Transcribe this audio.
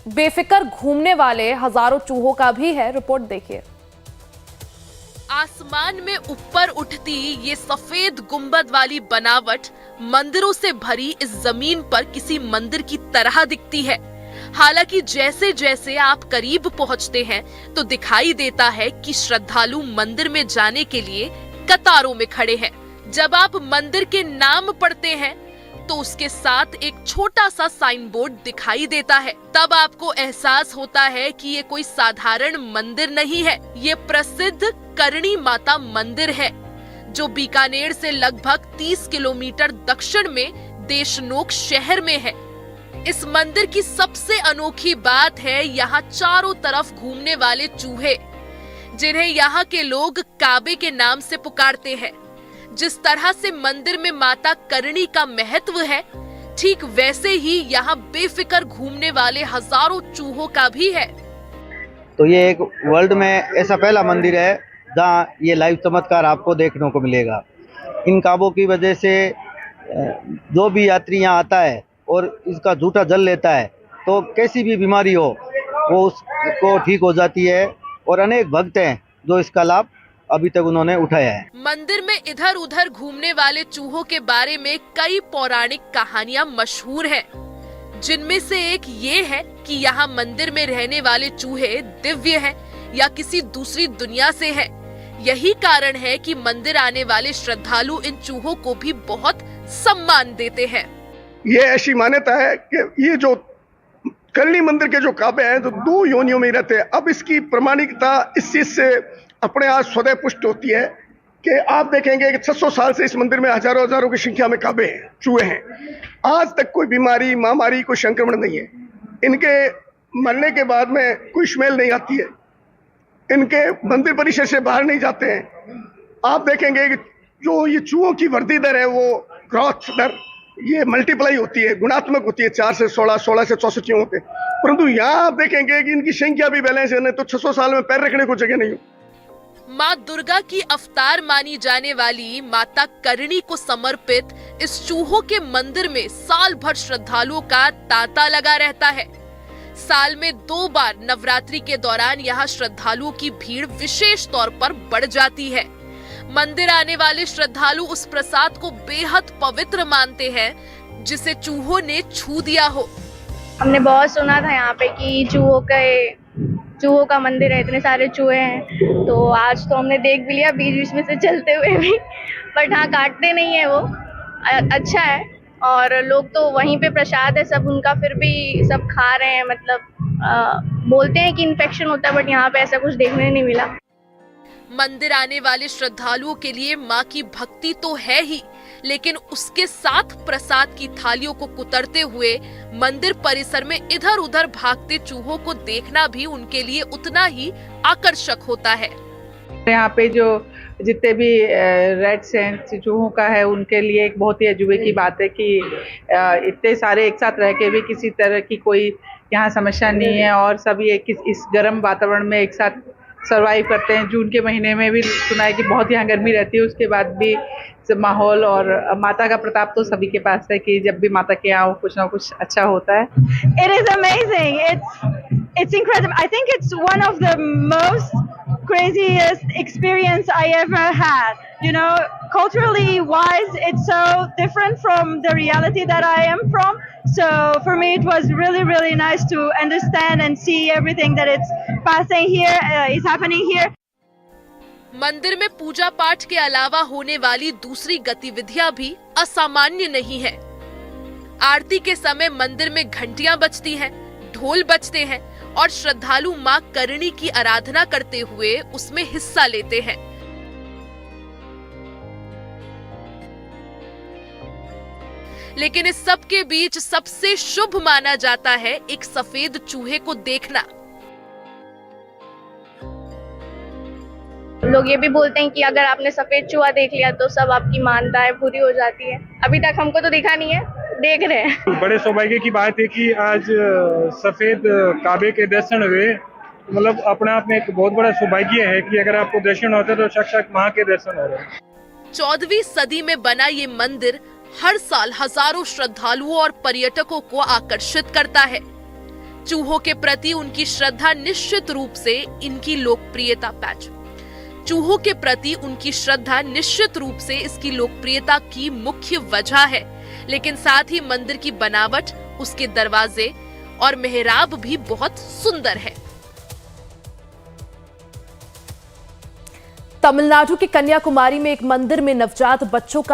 बेफिक्र घूमने वाले हजारों चूहों का भी है। रिपोर्ट देखिए। आसमान में ऊपर उठती ये सफेद गुंबद वाली बनावट मंदिरों से भरी इस जमीन पर किसी मंदिर की तरह दिखती है। हालांकि जैसे जैसे आप करीब पहुंचते हैं तो दिखाई देता है कि श्रद्धालु मंदिर में जाने के लिए कतारों में खड़े हैं। जब आप मंदिर के नाम पढ़ते हैं तो उसके साथ एक छोटा सा साइन बोर्ड दिखाई देता है। तब आपको एहसास होता है कि ये कोई साधारण मंदिर नहीं है, ये प्रसिद्ध करणी माता मंदिर है जो बीकानेर से लगभग 30 किलोमीटर दक्षिण में देशनोक शहर में है। इस मंदिर की सबसे अनोखी बात है यहाँ चारों तरफ घूमने वाले चूहे, जिन्हें यहाँ के लोग काबे के नाम से पुकारते हैं। जिस तरह से मंदिर में माता करणी का महत्व है, ठीक वैसे ही यहाँ बेफिक्र घूमने वाले हजारों चूहों का भी है। तो ये एक वर्ल्ड में ऐसा पहला मंदिर है जहाँ ये लाइव चमत्कार आपको देखने को मिलेगा। इन काबों की वजह से जो भी यात्री यहाँ आता है और इसका झूठा जल लेता है तो कैसी भी बीमारी हो वो उसको ठीक हो जाती है, और अनेक भक्त हैं जो इसका लाभ अभी तक उन्होंने उठाया है। मंदिर में इधर उधर घूमने वाले चूहों के बारे में कई पौराणिक कहानियां मशहूर हैं, जिनमें से एक ये है कि यहाँ मंदिर में रहने वाले चूहे दिव्य हैं या किसी दूसरी दुनिया से हैं। यही कारण है कि मंदिर आने वाले श्रद्धालु इन चूहों को भी बहुत सम्मान देते हैं। ये ऐसी मान्यता है कि ये जो करणी मंदिर के जो काबे हैं तो 2 योनियों में रहते हैं। अब इसकी प्रमाणिकता इस चीज से अपने आप स्वतः पुष्ट होती है कि आप देखेंगे कि 600 साल से इस मंदिर में हजारों हजारों की संख्या में काबे हैं, चूहे हैं। आज तक कोई बीमारी, महामारी, कोई संक्रमण नहीं है। इनके मरने के बाद में कोई स्मेल नहीं आती है। इनके मंदिर परिसर से बाहर नहीं जाते हैं। आप देखेंगे कि जो ये चूहों की वृद्धि दर है वो ग्रोथ दर ये मल्टीप्लाई होती है, गुणात्मक होती है। 4 से 16, 16 से 64 चूहे होते हैं। परंतु यहाँ आप देखेंगे कि इनकी संख्या भी बैलेंस है, नहीं तो 600 साल में पैर रखने को जगह नहीं हो। माँ दुर्गा की अवतार मानी जाने वाली माता करणी को समर्पित इस चूहों के मंदिर में साल भर श्रद्धालुओं का तांता लगा रहता है। साल में 2 बार नवरात्रि के दौरान यहाँ श्रद्धालुओं की भीड़ विशेष तौर पर बढ़ जाती है। मंदिर आने वाले श्रद्धालु उस प्रसाद को बेहद पवित्र मानते हैं जिसे चूहों ने छू दिया हो। हमने बहुत सुना था यहाँ पे कि चूहों का मंदिर है, इतने सारे चूहे हैं, तो आज तो हमने देख भी लिया बीच बीच में से चलते हुए भी। बट हाँ, काटते नहीं है वो, अच्छा है। और लोग तो वहीं पे प्रसाद है सब उनका, फिर भी सब खा रहे हैं। मतलब बोलते हैं कि इन्फेक्शन होता है, बट यहाँ पे ऐसा कुछ देखने नहीं मिला। मंदिर आने वाले श्रद्धालुओं के लिए माँ की भक्ति तो है ही, लेकिन उसके साथ प्रसाद की थालियों को कुतरते हुए मंदिर परिसर में इधर उधर भागते चूहों को देखना भी उनके लिए उतना ही आकर्षक होता है। यहाँ पे जो जितने भी रेड्स हैं चूहों का है, उनके लिए एक बहुत ही अजूबे की बात है कि इतने सारे एक साथ रह के भी किसी तरह की कोई यहाँ समस्या नहीं है, और सभी इस गर्म वातावरण में एक साथ सरवाइव करते हैं। जून के महीने में भी सुना है कि बहुत यहाँ गर्मी रहती है, उसके बाद भी माहौल और माता का प्रताप तो सभी के पास है कि जब भी माता के यहाँ कुछ ना कुछ अच्छा होता है। It is amazing. It's incredible. I think it's one of the most craziest experience I ever had. You know, culturally wise, it's so different from the reality that I am from. So for me, it was really, really nice to understand and see everything that it's passing here, is happening here. मंदिर में पूजा पाठ के अलावा होने वाली दूसरी गतिविधियां भी असामान्य नहीं है। आरती के समय मंदिर में घंटियां बजती हैं, ढोल बजते हैं और श्रद्धालु मां करणी की आराधना करते हुए उसमें हिस्सा लेते हैं। लेकिन इस सब के बीच सबसे शुभ माना जाता है एक सफेद चूहे को देखना। लोग ये भी बोलते हैं कि अगर आपने सफेद चूहा देख लिया तो सब आपकी मान्यताएं पूरी हो जाती है। अभी तक हमको तो दिखा नहीं है, देख रहे हैं। बड़े सौभाग्य की बात है कि आज सफेद काबे के दर्शन हुए। मतलब अपने आप में एक बहुत बड़ा सौभाग्य है कि अगर आपको दर्शन होते तो साक्षात मां के दर्शन हो रहे हैं। 14वीं सदी में बना ये मंदिर हर साल हजारों श्रद्धालुओं और पर्यटकों को आकर्षित करता है। चूहों के प्रति उनकी श्रद्धा निश्चित रूप से इनकी लोकप्रियता की मुख्य वजह है, लेकिन साथ ही मंदिर की बनावट, उसके दरवाजे और मेहराब भी बहुत सुंदर है। तमिलनाडु के कन्याकुमारी में एक मंदिर में नवजात बच्चों का